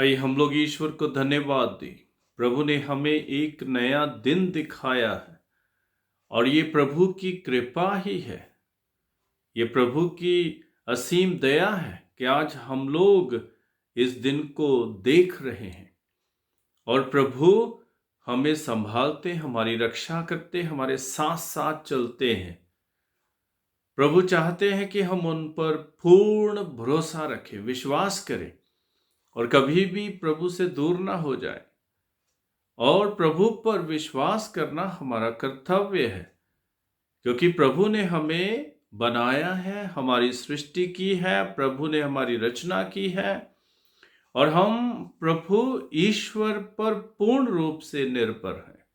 आइए हम लोग ईश्वर को धन्यवाद दें। प्रभु ने हमें एक नया दिन दिखाया है और ये प्रभु की कृपा ही है। ये प्रभु की असीम दया है कि आज हम लोग इस दिन को देख रहे हैं और प्रभु हमें संभालते, हमारी रक्षा करते, हमारे साथ साथ चलते हैं। प्रभु चाहते हैं कि हम उन पर पूर्ण भरोसा रखें, विश्वास करें और कभी भी प्रभु से दूर ना हो जाए। और प्रभु पर विश्वास करना हमारा कर्तव्य है, क्योंकि प्रभु ने हमें बनाया है, हमारी सृष्टि की है, प्रभु ने हमारी रचना की है और हम प्रभु ईश्वर पर पूर्ण रूप से निर्भर हैं।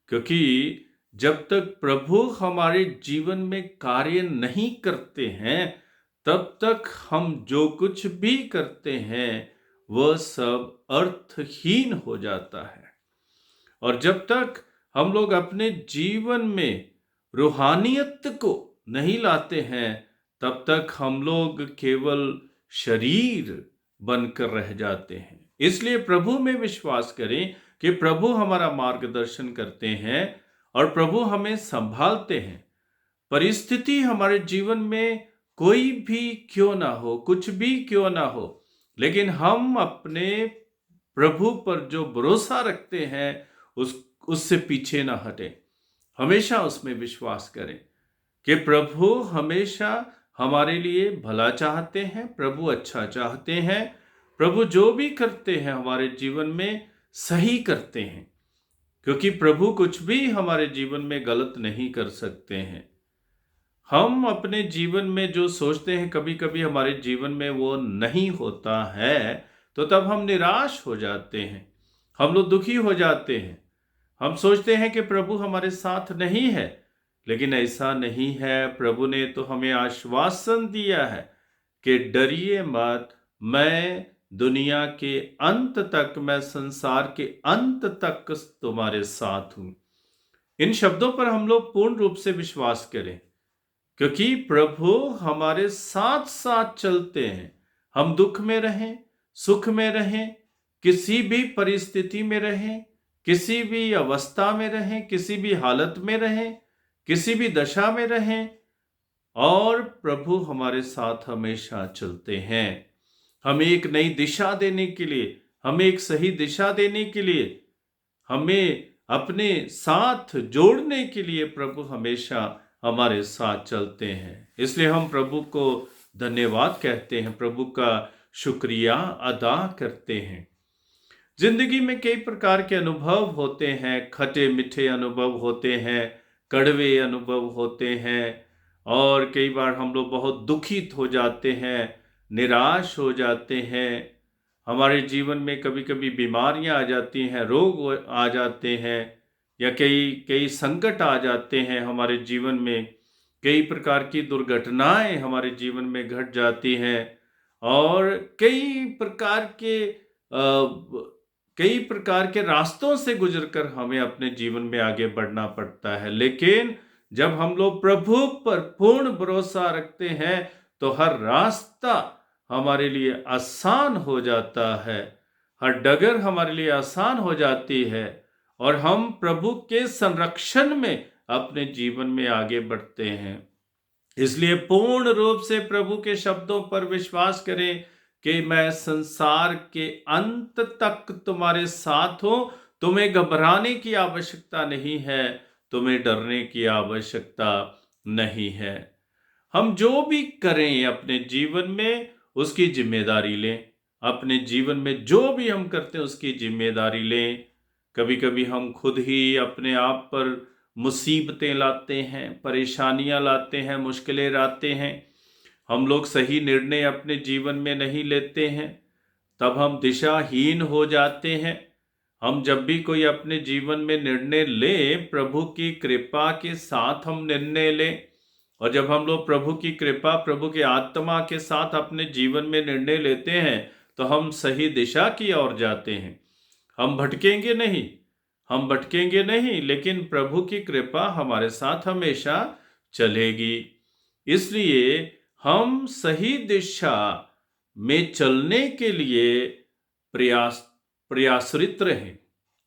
क्योंकि जब तक प्रभु हमारे जीवन में कार्य नहीं करते हैं, तब तक हम जो कुछ भी करते हैं वह सब अर्थहीन हो जाता है। और जब तक हम लोग अपने जीवन में रूहानियत को नहीं लाते हैं, तब तक हम लोग केवल शरीर बनकर रह जाते हैं। इसलिए प्रभु में विश्वास करें कि प्रभु हमारा मार्गदर्शन करते हैं और प्रभु हमें संभालते हैं। परिस्थिति हमारे जीवन में कोई भी क्यों ना हो, कुछ भी क्यों ना हो, लेकिन हम अपने प्रभु पर जो भरोसा रखते हैं उससे पीछे ना हटें। हमेशा उसमें विश्वास करें कि प्रभु हमेशा हमारे लिए भला चाहते हैं, प्रभु अच्छा चाहते हैं। प्रभु जो भी करते हैं हमारे जीवन में सही करते हैं, क्योंकि प्रभु कुछ भी हमारे जीवन में गलत नहीं कर सकते हैं। हम अपने जीवन में जो सोचते हैं, कभी कभी हमारे जीवन में वो नहीं होता है, तो तब हम निराश हो जाते हैं, हम लोग दुखी हो जाते हैं। हम सोचते हैं कि प्रभु हमारे साथ नहीं है, लेकिन ऐसा नहीं है। प्रभु ने तो हमें आश्वासन दिया है कि डरिए मत, मैं दुनिया के अंत तक, मैं संसार के अंत तक तुम्हारे साथ हूं। इन शब्दों पर हम लोग पूर्ण रूप से विश्वास करें, क्योंकि प्रभु हमारे साथ साथ चलते हैं। हम दुख में रहें, सुख में रहें, किसी भी परिस्थिति में रहें, किसी भी अवस्था में रहें, किसी भी हालत में रहें, किसी भी दशा में रहें, और प्रभु हमारे साथ हमेशा चलते हैं। हमें एक नई दिशा देने के लिए, हमें एक सही दिशा देने के लिए, हमें अपने साथ जोड़ने के लिए प्रभु हमेशा हमारे साथ चलते हैं। इसलिए हम प्रभु को धन्यवाद कहते हैं, प्रभु का शुक्रिया अदा करते हैं। जिंदगी में कई प्रकार के अनुभव होते हैं, खट्टे मीठे अनुभव होते हैं, कड़वे अनुभव होते हैं, और कई बार हम लोग बहुत दुखित हो जाते हैं, निराश हो जाते हैं। हमारे जीवन में कभी कभी बीमारियां आ जाती हैं, रोग आ जाते हैं, या कई कई संकट आ जाते हैं हमारे जीवन में। कई प्रकार की दुर्घटनाएं हमारे जीवन में घट जाती हैं और कई प्रकार के रास्तों से गुजरकर हमें अपने जीवन में आगे बढ़ना पड़ता है। लेकिन जब हम लोग प्रभु पर पूर्ण भरोसा रखते हैं, तो हर रास्ता हमारे लिए आसान हो जाता है, हर डगर हमारे लिए आसान हो जाती है और हम प्रभु के संरक्षण में अपने जीवन में आगे बढ़ते हैं। इसलिए पूर्ण रूप से प्रभु के शब्दों पर विश्वास करें कि मैं संसार के अंत तक तुम्हारे साथ हूं। तुम्हें घबराने की आवश्यकता नहीं है, तुम्हें डरने की आवश्यकता नहीं है। हम जो भी करें अपने जीवन में उसकी जिम्मेदारी लें। अपने जीवन में जो भी हम करते हैं उसकी जिम्मेदारी लें। कभी कभी हम खुद ही अपने आप पर मुसीबतें लाते हैं, परेशानियां लाते हैं, मुश्किलें लाते हैं। हम लोग सही निर्णय अपने जीवन में नहीं लेते हैं, तब हम दिशाहीन हो जाते हैं। हम जब भी कोई अपने जीवन में निर्णय लें, प्रभु की कृपा के साथ हम निर्णय लें। और जब हम लोग प्रभु की कृपा, प्रभु के आत्मा के साथ अपने जीवन में निर्णय लेते हैं, तो हम सही दिशा की ओर जाते हैं। हम भटकेंगे नहीं, लेकिन प्रभु की कृपा हमारे साथ हमेशा चलेगी। इसलिए हम सही दिशा में चलने के लिए प्रयास प्रयासरित रहें,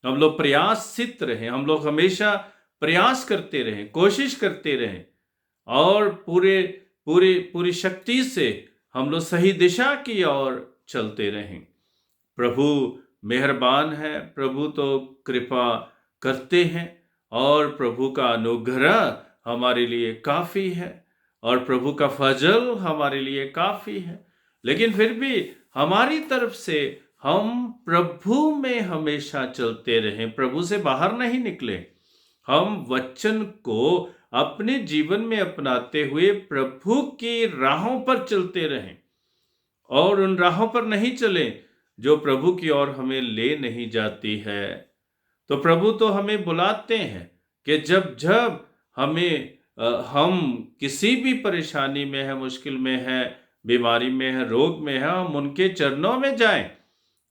हम लोग प्रयासित रहें, हम लोग हमेशा प्रयास करते रहें, कोशिश करते रहें और पूरी शक्ति से हम लोग सही दिशा की ओर चलते रहें। प्रभु मेहरबान है, प्रभु तो कृपा करते हैं और प्रभु का अनुग्रह हमारे लिए काफ़ी है और प्रभु का फजल हमारे लिए काफ़ी है। लेकिन फिर भी हमारी तरफ से हम प्रभु में हमेशा चलते रहें, प्रभु से बाहर नहीं निकले। हम वचन को अपने जीवन में अपनाते हुए प्रभु की राहों पर चलते रहें और उन राहों पर नहीं चलें जो प्रभु की ओर हमें ले नहीं जाती है। तो प्रभु तो हमें बुलाते हैं कि जब जब हम किसी भी परेशानी में है, मुश्किल में है, बीमारी में है, रोग में है, हम उनके चरणों में जाएं।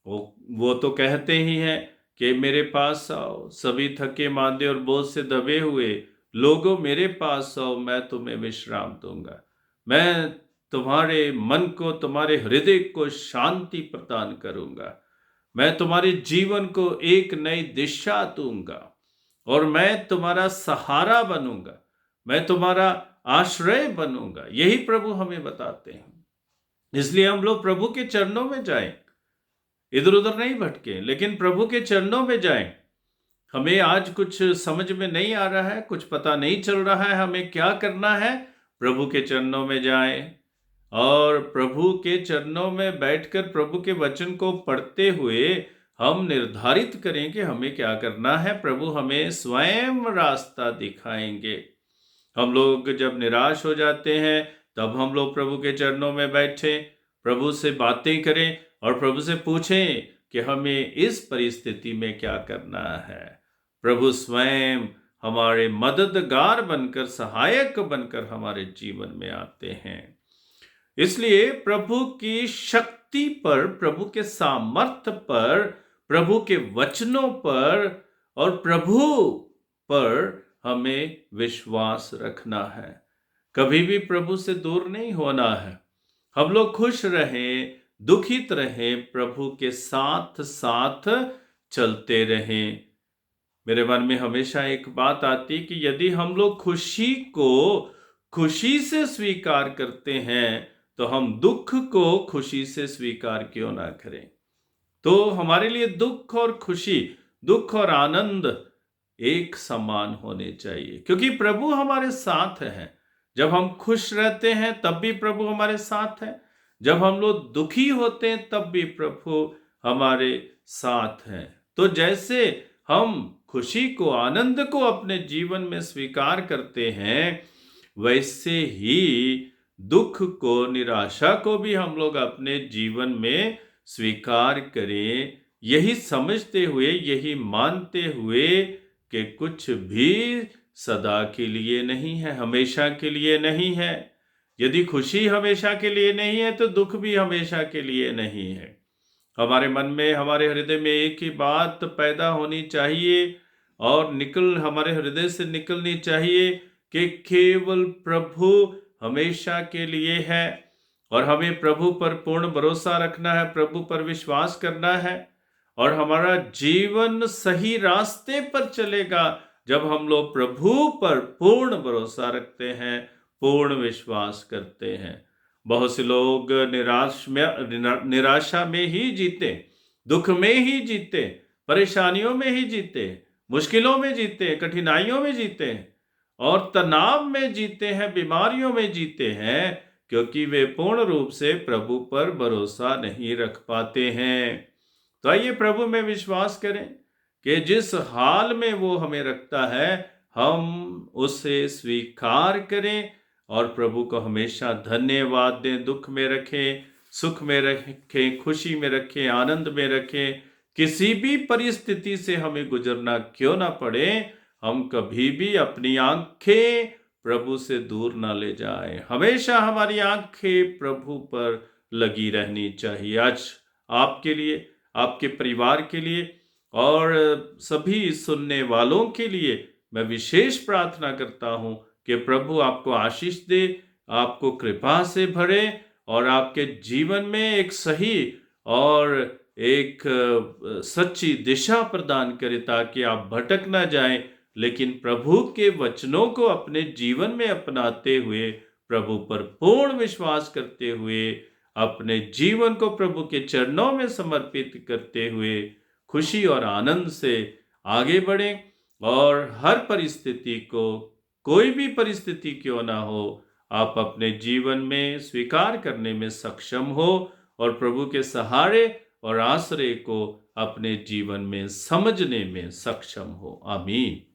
वो तो कहते ही हैं कि मेरे पास आओ सभी थके मांदे और बोझ से दबे हुए लोगों, मेरे पास आओ, मैं तुम्हें विश्राम दूंगा। मैं तुम्हारे मन को, तुम्हारे हृदय को शांति प्रदान करूंगा। मैं तुम्हारे जीवन को एक नई दिशा दूंगा और मैं तुम्हारा सहारा बनूंगा, मैं तुम्हारा आश्रय बनूंगा। यही प्रभु हमें बताते हैं। इसलिए हम लोग प्रभु के चरणों में जाएं, इधर उधर नहीं भटके, लेकिन प्रभु के चरणों में जाएं। हमें आज कुछ समझ में नहीं आ रहा है, कुछ पता नहीं चल रहा है हमें क्या करना है, प्रभु के चरणों में जाएं और प्रभु के चरणों में बैठकर प्रभु के वचन को पढ़ते हुए हम निर्धारित करें कि हमें क्या करना है। प्रभु हमें स्वयं रास्ता दिखाएंगे। हम लोग जब निराश हो जाते हैं तब हम लोग प्रभु के चरणों में बैठें, प्रभु से बातें करें और प्रभु से पूछें कि हमें इस परिस्थिति में क्या करना है। प्रभु स्वयं हमारे मददगार बनकर, सहायक बनकर हमारे जीवन में आते हैं। इसलिए प्रभु की शक्ति पर, प्रभु के सामर्थ्य पर, प्रभु के वचनों पर और प्रभु पर हमें विश्वास रखना है। कभी भी प्रभु से दूर नहीं होना है। हम लोग खुश रहें, दुखित रहें, प्रभु के साथ साथ चलते रहें। मेरे मन में हमेशा एक बात आती कि यदि हम लोग खुशी को खुशी से स्वीकार करते हैं तो हम दुख को खुशी से स्वीकार क्यों ना करें। तो हमारे लिए दुख और खुशी, दुख और आनंद एक समान होने चाहिए, क्योंकि प्रभु हमारे साथ है। जब हम खुश रहते हैं तब भी प्रभु हमारे साथ है, जब हम लोग दुखी होते हैं तब भी प्रभु हमारे साथ हैं। तो जैसे हम खुशी को, आनंद को अपने जीवन में स्वीकार करते हैं, वैसे ही दुख को, निराशा को भी हम लोग अपने जीवन में स्वीकार करें, यही समझते हुए, यही मानते हुए कि कुछ भी सदा के लिए नहीं है, हमेशा के लिए नहीं है। यदि खुशी हमेशा के लिए नहीं है तो दुख भी हमेशा के लिए नहीं है। हमारे मन में, हमारे हृदय में एक ही बात पैदा होनी चाहिए और हमारे हृदय से निकलनी चाहिए कि केवल प्रभु हमेशा के लिए है और हमें प्रभु पर पूर्ण भरोसा रखना है, प्रभु पर विश्वास करना है और हमारा जीवन सही रास्ते पर चलेगा जब हम लोग प्रभु पर पूर्ण भरोसा रखते हैं, पूर्ण विश्वास करते हैं। बहुत से लोग निराशा में ही जीते, दुख में ही जीते, परेशानियों में ही जीते, मुश्किलों में जीते, कठिनाइयों में जीते और तनाव में जीते हैं, बीमारियों में जीते हैं, क्योंकि वे पूर्ण रूप से प्रभु पर भरोसा नहीं रख पाते हैं। तो आइए प्रभु में विश्वास करें कि जिस हाल में वो हमें रखता है, हम उसे स्वीकार करें और प्रभु को हमेशा धन्यवाद दें। दुख में रखें, सुख में रखें, खुशी में रखें, आनंद में रखें। किसी भी परिस्थिति से हमें गुजरना क्यों ना पड़े, हम कभी भी अपनी आंखें प्रभु से दूर ना ले जाएं। हमेशा हमारी आंखें प्रभु पर लगी रहनी चाहिए। आज आपके लिए, आपके परिवार के लिए और सभी सुनने वालों के लिए मैं विशेष प्रार्थना करता हूं कि प्रभु आपको आशीष दे, आपको कृपा से भरे और आपके जीवन में एक सही और एक सच्ची दिशा प्रदान करे ताकि आप भटक ना जाएं, लेकिन प्रभु के वचनों को अपने जीवन में अपनाते हुए, प्रभु पर पूर्ण विश्वास करते हुए, अपने जीवन को प्रभु के चरणों में समर्पित करते हुए खुशी और आनंद से आगे बढ़ें और हर परिस्थिति को, कोई भी परिस्थिति क्यों ना हो, आप अपने जीवन में स्वीकार करने में सक्षम हो और प्रभु के सहारे और आश्रय को अपने जीवन में समझने में सक्षम हो। आमीन।